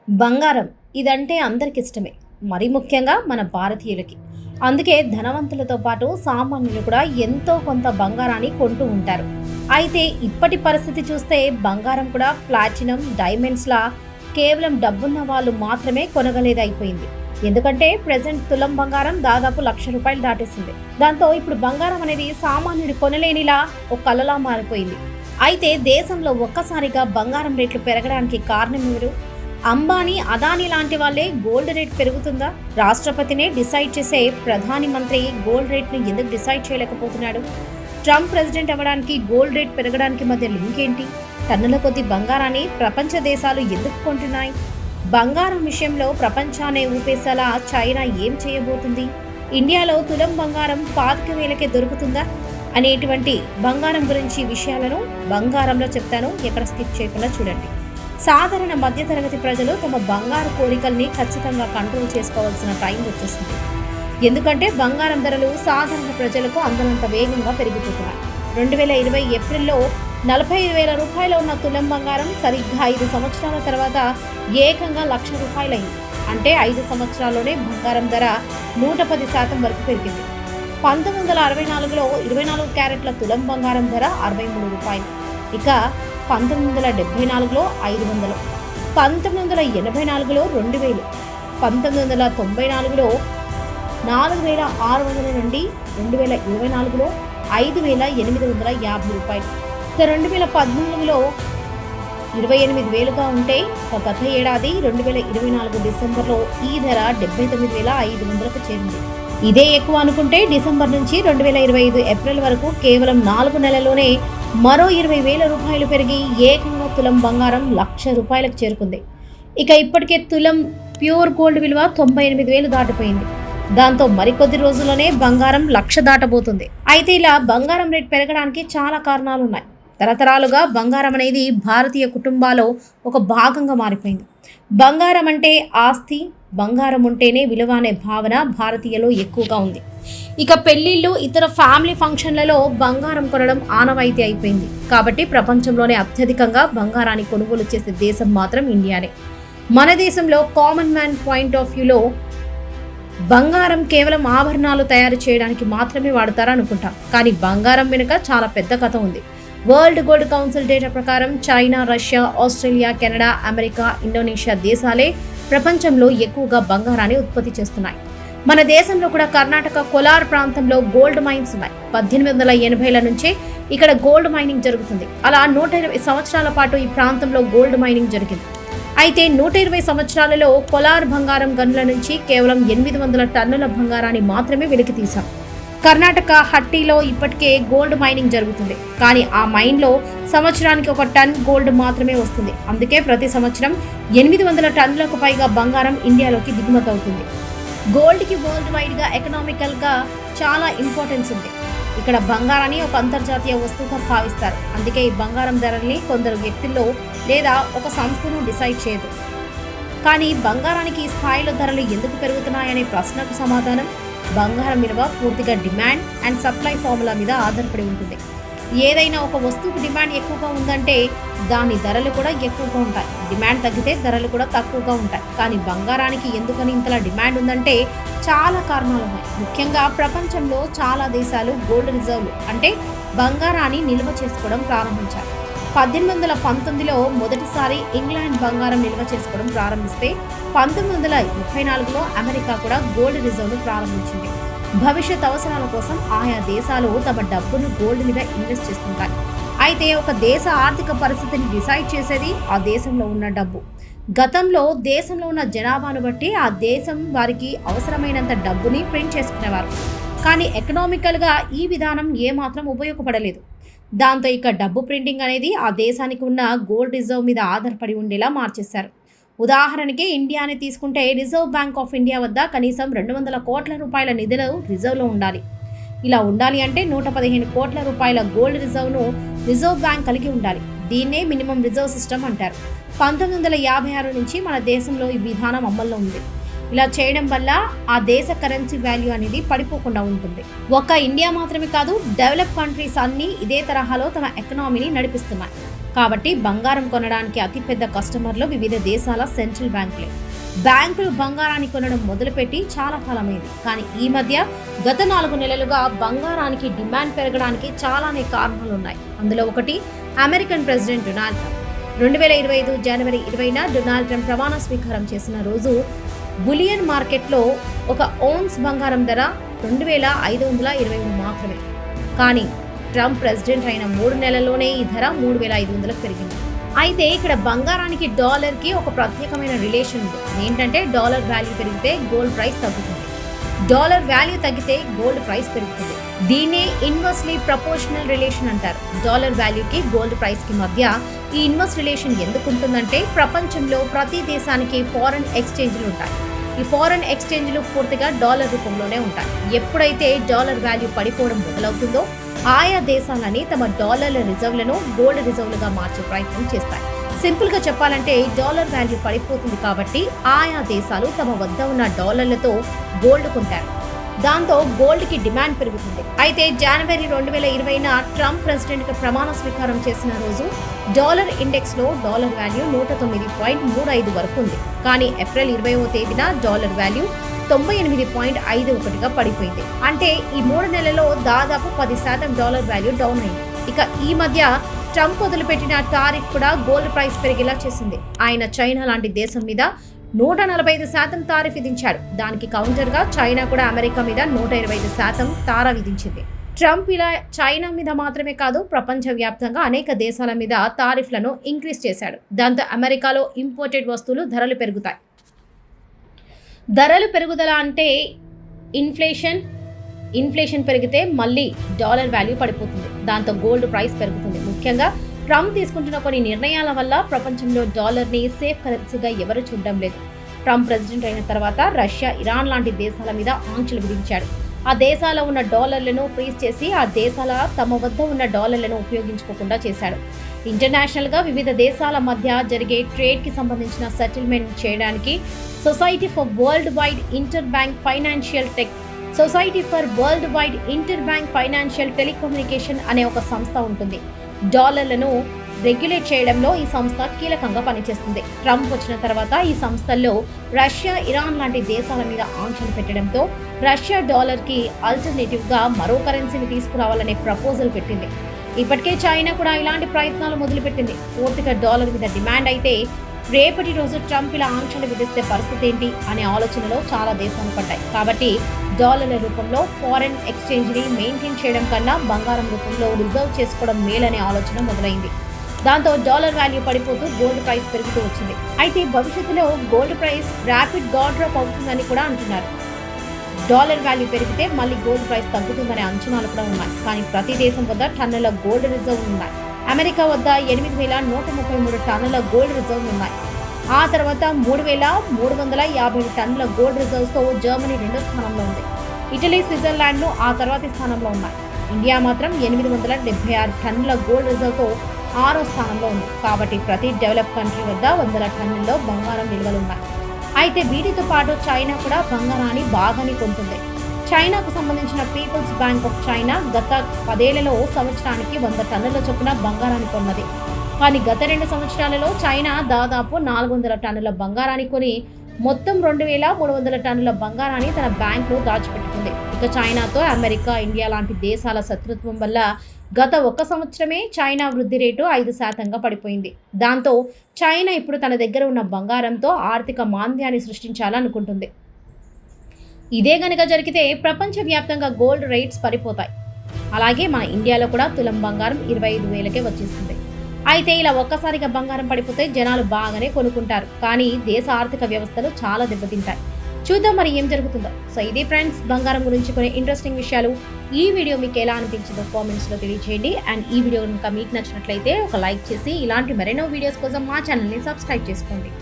బంగారం ఇదంటే అందరికి ఇష్టమే. మరి ముఖ్యంగా మన భారతీయులకి. అందుకే ధనవంతులతో పాటు సామాన్యులు కూడా ఎంతో కొంత బంగారాన్ని కొంటూ ఉంటారు. అయితే ఇప్పటి పరిస్థితి చూస్తే బంగారం కూడా ప్లాటినం, డైమండ్స్లా కేవలం డబ్బున్న వాళ్ళు మాత్రమే కొనగలేదైపోయింది. ఎందుకంటే ప్రెసెంట్ తులం బంగారం దాదాపు ₹1,00,000 దాటేసింది. దాంతో ఇప్పుడు బంగారం అనేది సామాన్యుడు కొనలేనిలా ఒక కలలా మారిపోయింది. అయితే దేశంలో ఒక్కసారిగా బంగారం రేట్లు పెరగడానికి కారణం ఎవరు? అంబానీ, అదానీ లాంటి వాళ్ళే గోల్డ్ రేట్ పెరుగుతుందా? రాష్ట్రపతినే డిసైడ్ చేసే ప్రధాని మంత్రి గోల్డ్ రేట్ను ఎందుకు డిసైడ్ చేయలేకపోతున్నాడు? ట్రంప్ ప్రెసిడెంట్ అవ్వడానికి గోల్డ్ రేట్ పెరగడానికి మధ్య లింక్ ఏంటి? టన్నుల కొద్ది బంగారాన్ని ప్రపంచ దేశాలు ఎందుకు కొంటున్నాయి? బంగారం విషయంలో ప్రపంచాన్ని ఊపేసేలా చైనా ఏం చేయబోతుంది? ఇండియాలో తులం బంగారం 25,000కే దొరుకుతుందా? అనేటువంటి బంగారం గురించి విషయాలను బంగారంలో చెప్తాను, ఎక్కడ స్కిప్ చేయకుండా చూడండి. సాధారణ మధ్యతరగతి ప్రజలు తమ బంగారు కోరికల్ని ఖచ్చితంగా కంట్రోల్ చేసుకోవాల్సిన టైం వచ్చేసింది. ఎందుకంటే బంగారం ధరలు సాధారణ ప్రజలకు అందనంత వేగంగా పెరిగిపోతున్నాయి. 2020 ఏప్రిల్లో ₹45,000 ఉన్న తులం బంగారం సరిగ్గా 5 సంవత్సరాల తర్వాత ఏకంగా ₹1,00,000 అయింది. అంటే 5 సంవత్సరాల్లోనే బంగారం ధర 110% వరకు పెరిగింది. 1964లో 24 క్యారెట్ల తులం బంగారం ధర ₹63. ఇక 1974లో 500, 1984లో 2,000, 1994లో 4,600 నుండి 2024లో ₹5,850. ఇక 2014లో 28,000గా ఉంటే గత ఏడాది 2024 డిసెంబర్లో ఈ ధర 79,500కు చేరింది. ఇదే ఎక్కువ అనుకుంటే డిసెంబర్ నుంచి 2025 ఏప్రిల్ వరకు కేవలం 4 నెలల్లోనే మరో ₹20,000 పెరిగి ఏకంగా తులం బంగారం ₹1,00,000కు చేరుకుంది. ఇక ఇప్పటికే తులం ప్యూర్ గోల్డ్ విలువ 98,000 దాటిపోయింది. దాంతో మరికొద్ది రోజుల్లోనే బంగారం 1,00,000 దాటబోతుంది. అయితే ఇలా బంగారం రేట్ పెరగడానికి చాలా కారణాలున్నాయి. తరతరాలుగా బంగారం అనేది భారతీయ కుటుంబాల్లో ఒక భాగంగా మారిపోయింది. బంగారం అంటే ఆస్తి, బంగారం ఉంటేనే విలువ అనే భావన భారతీయులలో ఎక్కువగా ఉంది. ఇక పెళ్లిళ్ళు, ఇతర ఫ్యామిలీ ఫంక్షన్లలో బంగారం కొనడం ఆనవాయితీ అయిపోయింది. కాబట్టి ప్రపంచంలోనే అత్యధికంగా బంగారాన్ని కొనుగోలు చేసే దేశం మాత్రం ఇండియానే. మన దేశంలో కామన్ మ్యాన్ పాయింట్ ఆఫ్ వ్యూలో బంగారం కేవలం ఆభరణాలు తయారు చేయడానికి మాత్రమే వాడతారనుకుంటాం. కానీ బంగారం వెనుక చాలా పెద్ద కథ ఉంది. వరల్డ్ గోల్డ్ కౌన్సిల్ డేటా ప్రకారం China, Russia, Australia, Canada, America, Indonesia దేశాలే ప్రపంచంలో ఎక్కువగా బంగారాన్ని ఉత్పత్తి చేస్తున్నాయి. మన దేశంలో కూడా కర్ణాటక కోలార్ ప్రాంతంలో గోల్డ్ మైన్స్ ఉన్నాయి. 1880ల నుంచే ఇక్కడ గోల్డ్ మైనింగ్ జరుగుతుంది. అలా 120 సంవత్సరాల పాటు ఈ ప్రాంతంలో గోల్డ్ మైనింగ్ జరిగింది. అయితే 120 సంవత్సరాలలో కోలార్ బంగారం గనుల నుంచి కేవలం 800 టన్నుల బంగారాన్ని మాత్రమే వెలికి తీశాం. కర్ణాటక హట్టిలో ఇప్పటికే గోల్డ్ మైనింగ్ జరుగుతుంది. కానీ ఆ మైన్లో సంవత్సరానికి 1 టన్ గోల్డ్ మాత్రమే వస్తుంది. అందుకే ప్రతి సంవత్సరం 800 టన్నులకు పైగా బంగారం ఇండియాలోకి దిగుమతి అవుతుంది. గోల్డ్కి వరల్డ్ వైడ్గా ఎకనామికల్గా చాలా ఇంపార్టెన్స్ ఉంది. ఇక్కడ బంగారాన్ని ఒక అంతర్జాతీయ వస్తువుగా భావిస్తారు. అందుకే ఈ బంగారం ధరల్ని కొందరు వ్యక్తుల్లో లేదా ఒక సంస్థను డిసైడ్ చేయదు. కానీ బంగారానికి ఈ స్థాయిలో ధరలు ఎందుకు పెరుగుతున్నాయనే ప్రశ్నకు సమాధానం బంగారం విలువ పూర్తిగా డిమాండ్ అండ్ సప్లై ఫార్ములా మీద ఆధారపడి ఉంటుంది. ఏదైనా ఒక వస్తువుకు డిమాండ్ ఎక్కువగా ఉందంటే దాని ధరలు కూడా ఎక్కువగా ఉంటాయి. డిమాండ్ తగ్గితే ధరలు కూడా తక్కువగా ఉంటాయి. కానీ బంగారానికి ఎందుకని ఇంతలా డిమాండ్ ఉందంటే చాలా కారణాలు ఉన్నాయి. ముఖ్యంగా ప్రపంచంలో చాలా దేశాలు గోల్డ్ రిజర్వ్లు అంటే బంగారాన్ని నిల్వ చేసుకోవడం ప్రారంభించారు. 1819లో మొదటిసారి ఇంగ్లాండ్ బంగారం నిల్వ చేసుకోవడం ప్రారంభిస్తే 1934లో అమెరికా కూడా గోల్డ్ రిజర్వ్ను ప్రారంభించింది. భవిష్యత్ అవసరాల కోసం ఆయా దేశాలు తమ డబ్బును గోల్డ్ మీద ఇన్వెస్ట్ చేస్తుంటాయి. అయితే ఒక దేశ ఆర్థిక పరిస్థితిని డిసైడ్ చేసేది ఆ దేశంలో ఉన్న డబ్బు. గతంలో దేశంలో ఉన్న జనాభాను బట్టి ఆ దేశం వారికి అవసరమైనంత డబ్బుని ప్రింట్ చేసుకునేవారు. కానీ ఎకనామికల్గా ఈ విధానం ఏమాత్రం ఉపయోగపడలేదు. దాంతో ఇక డబ్బు ప్రింటింగ్ అనేది ఆ దేశానికి ఉన్న గోల్డ్ రిజర్వ్ మీద ఆధారపడి ఉండేలా మార్చేశారు. ఉదాహరణకి ఇండియాని తీసుకుంటే రిజర్వ్ బ్యాంక్ ఆఫ్ ఇండియా వద్ద కనీసం ₹200 కోట్ల నిధులు రిజర్వ్లో ఉండాలి. ఇలా ఉండాలి అంటే ₹115 కోట్ల గోల్డ్ రిజర్వ్ను రిజర్వ్ బ్యాంక్ కలిగి ఉండాలి. దీన్నే మినిమం రిజర్వ్ సిస్టమ్ అంటారు. 1956 నుంచి మన దేశంలో ఈ విధానం అమల్లో ఉంది. ఇలా చేయడం వల్ల ఆ దేశ కరెన్సీ వాల్యూ అనేది పడిపోకుండా ఉంటుంది. ఒక్క ఇండియా మాత్రమే కాదు, డెవలప్ కంట్రీస్ అన్నీ ఇదే తరహాలో తమ ఎకనామీని నడిపిస్తున్నాయి. కాబట్టి బంగారం కొనడానికి అతిపెద్ద కస్టమర్లు వివిధ దేశాల సెంట్రల్ బ్యాంకులే. బ్యాంకులు బంగారాన్ని కొనడం మొదలుపెట్టి చాలా కాలమైంది. కానీ ఈ మధ్య గత 4 నెలలుగా బంగారానికి డిమాండ్ పెరగడానికి చాలానే కారణాలున్నాయి. అందులో ఒకటి అమెరికన్ ప్రెసిడెంట్ డొనాల్డ్ ట్రంప్. 2025 జనవరి 20న డొనాల్డ్ ట్రంప్ ప్రమాణ స్వీకారం చేసిన రోజు బులియన్ మార్కెట్లో ఒక ఔన్స్ బంగారం ధర 2523 మాత్రమే. కానీ ట్రంప్ ప్రెసిడెంట్ అయిన 3 నెలల్లోనే ఈ ధర 3500కు పెరిగింది. అయితే ఇక్కడ బంగారానికి డాలర్కి ఒక ప్రత్యేకమైన రిలేషన్ ఉంది. ఏంటంటే డాలర్ వాల్యూ పెరిగితే గోల్డ్ ప్రైస్ తగ్గుతుంది, డాలర్ వాల్యూ తగ్గితే గోల్డ్ ప్రైస్ పెరుగుతుంది. దీన్నే ఇన్వర్స్లీ ప్రపోర్షనల్ రిలేషన్ అంటారు. డాలర్ వాల్యూకి గోల్డ్ ప్రైస్కి మధ్య ఈ ఇన్వర్స్ రిలేషన్ ఎందుకు ఉంటుందంటే ప్రపంచంలో ప్రతి దేశానికి ఫారెన్ ఎక్స్చేంజ్లు ఉంటాయి. ఈ ఫారెన్ ఎక్స్చేంజ్లు పూర్తిగా డాలర్ రూపంలోనే ఉంటాయి. ఎప్పుడైతే డాలర్ వాల్యూ పడిపోవడం మొదలవుతుందో ఆయా దేశాలని తమ డాలర్ల రిజర్వ్లను గోల్డ్ రిజర్వ్లుగా మార్చే ప్రయత్నం చేస్తాయి. సింపుల్గా చెప్పాలంటే డాలర్ వాల్యూ పడిపోతుంది కాబట్టి ఆయా దేశాలు తమ వద్ద ఉన్న డాలర్లతో గోల్డ్ కొంటారు. దాంతో గోల్డ్కి డిమాండ్ పెరుగుతుంది. అయితే జనవరి 2020న ట్రంప్ ప్రెసిడెంట్గా ప్రమాణ స్వీకారం చేసిన రోజు డాలర్ ఇండెక్స్లో డాలర్ వాల్యూ 109.35 వరకు ఉంది. కానీ ఏప్రిల్ 20వ తేదీన డాలర్ వాల్యూ 98.51గా పడిపోయింది. అంటే ఈ 3 నెలల్లో దాదాపు 10% డాలర్ వాల్యూ డౌన్ అయింది. ఇక ఈ మధ్య ట్రంప్ వదిలిపెట్టిన టారిఫ్ కూడా గోల్డ్ ప్రైస్ పెరిగేలా చేసింది. ఆయన చైనా లాంటి దేశం మీద 145% టారిఫ్ విధించాడు. దానికి కౌంటర్గా చైనా కూడా అమెరికా మీద 125% తారా విధించింది. ట్రంప్ ఇలా చైనా మీద మాత్రమే కాదు ప్రపంచవ్యాప్తంగా అనేక దేశాల మీద టారిఫ్లను ఇంక్రీజ్ చేశాడు. దాంతో అమెరికాలో ఇంపోర్టెడ్ వస్తువులు ధరలు పెరుగుతాయి. ధరలు పెరుగుదల అంటే ఇన్ఫ్లేషన్ పెరిగితే మళ్ళీ డాలర్ వాల్యూ పడిపోతుంది. దాంతో గోల్డ్ ప్రైస్ పెరుగుతుంది. ముఖ్యంగా ట్రంప్ తీసుకుంటున్న కొన్ని నిర్ణయాల వల్ల ప్రపంచంలో డాలర్ని సేఫ్ కరెన్సీగా ఎవరు చూడడం లేదు. ట్రంప్ ప్రెసిడెంట్ అయిన తర్వాత రష్యా, ఇరాన్ లాంటి దేశాల మీద ఆంక్షలు విధించాడు. ఆ దేశాల ఉన్న డాలర్లను ఫ్రీజ్ చేసి ఆ దేశాల తమ వద్ద ఉన్న డాలర్లను ఉపయోగించుకోకుండా చేశాడు. ఇంటర్నేషనల్గా వివిధ దేశాల మధ్య జరిగే ట్రేడ్కి సంబంధించిన సెటిల్మెంట్ చేయడానికి society for world wide inter bank financial telecommunication అనే ఒక సంస్థ ఉంటుంది. డాలర్లను రెగ్యులేట్ చేయడంలో ఈ సంస్థ కీలకంగా పనిచేస్తుంది. ట్రంప్ వచ్చిన తర్వాత ఈ సంస్థల్లో రష్యా, ఇరాన్ లాంటి దేశాల మీద ఆంక్షలు పెట్టడంతో రష్యా డాలర్కి ఆల్టర్నేటివ్గా మరో కరెన్సీని తీసుకురావాలనే ప్రపోజల్ పెట్టింది. ఇప్పటికే చైనా కూడా ఇలాంటి ప్రయత్నాలు మొదలుపెట్టింది. పూర్తిగా డాలర్ మీద డిమాండ్ అయితే రేపటి రోజు ట్రంప్ ఇలా ఆంక్షలు విధిస్తే పరిస్థితి ఏంటి అనే ఆలోచనలో చాలా దేశాలు పడ్డాయి. కాబట్టి డాలర్ల రూపంలో ఫారెన్ ఎక్స్చేంజ్ని మెయింటైన్ చేయడం కన్నా బంగారం రూపంలో రిజర్వ్ చేసుకోవడం మేలనే ఆలోచన మొదలైంది. దాంతో డాలర్ వాల్యూ పడిపోతూ గోల్డ్ ప్రైస్ పెరుగుతూ వచ్చింది. అయితే భవిష్యత్తులో గోల్డ్ ప్రైస్ ర్యాపిడ్ డ్రాప్ అవుతుందని కూడా అంటున్నారు. డాలర్ వాల్యూ పెరిగితే మళ్ళీ గోల్డ్ ప్రైస్ తగ్గుతుందనే అంచనాలు కూడా ఉన్నాయి. కానీ ప్రతి దేశం వద్ద టన్నుల గోల్డ్ రిజర్వ్ ఉన్నాయి. అమెరికా వద్ద 8,133 టన్నుల గోల్డ్ రిజర్వ్ ఉన్నాయి. ఆ తర్వాత 3,357 టన్నుల గోల్డ్ రిజర్వ్స్తో జర్మనీ 2వ స్థానంలో ఉంది. ఇటలీ, స్విట్జర్లాండ్లు ఆ తర్వాతి స్థానంలో ఉన్నాయి. ఇండియా మాత్రం 876 టన్నుల గోల్డ్ రిజర్వ్తో 6వ స్థానంలో ఉంది. కాబట్టి ప్రతి డెవలప్ కంట్రీ వద్ద 100 టన్నుల్లో బంగారం నిల్వలున్నాయి. అయితే వీటితో పాటు చైనా కూడా బంగారాన్ని బాగానే కొంటుంది. చైనాకు సంబంధించిన పీపుల్స్ బ్యాంక్ ఆఫ్ చైనా గత 10 ఏళ్లలో సంవత్సరానికి 100 టన్నుల చొప్పున బంగారాన్ని కొన్నది. కానీ గత 2 సంవత్సరాలలో చైనా దాదాపు 400 టన్నుల బంగారాన్ని కొని మొత్తం 2,300 టన్నుల బంగారాన్ని తన బ్యాంకులో దాచిపెట్టుకుంది. ఇక చైనాతో అమెరికా, ఇండియా లాంటి దేశాల శత్రుత్వం వల్ల గత 1 సంవత్సరమే చైనా వృద్ధి రేటు 5%గా పడిపోయింది. దాంతో చైనా ఇప్పుడు తన దగ్గర ఉన్న బంగారంతో ఆర్థిక మాంద్యాన్ని సృష్టించాలనుకుంటుంది. ఇదే గనుక జరిగితే ప్రపంచవ్యాప్తంగా గోల్డ్ రేట్స్ పడిపోతాయి. అలాగే మన ఇండియాలో కూడా తులం బంగారం 25,000కే వచ్చేస్తుంది. అయితే ఇలా ఒక్కసారిగా బంగారం పడిపోతే జనాలు బాగానే కొనుక్కుంటారు. కానీ దేశ ఆర్థిక వ్యవస్థలు చాలా దెబ్బతింటాయి. చూద్దాం మరి ఏం జరుగుతుందో. సో ఇది ఫ్రెండ్స్ బంగారం గురించి కొన్ని ఇంట్రెస్టింగ్ విషయాలు. ఈ వీడియో మీకు ఎలా అనిపించిందో కామెంట్స్లో తెలియజేయండి. అండ్ ఈ వీడియో కనుక మీకు నచ్చినట్లయితే ఒక లైక్ చేసి ఇలాంటి మరెన్నో వీడియోస్ కోసం మా ఛానల్ని సబ్స్క్రైబ్ చేసుకోండి.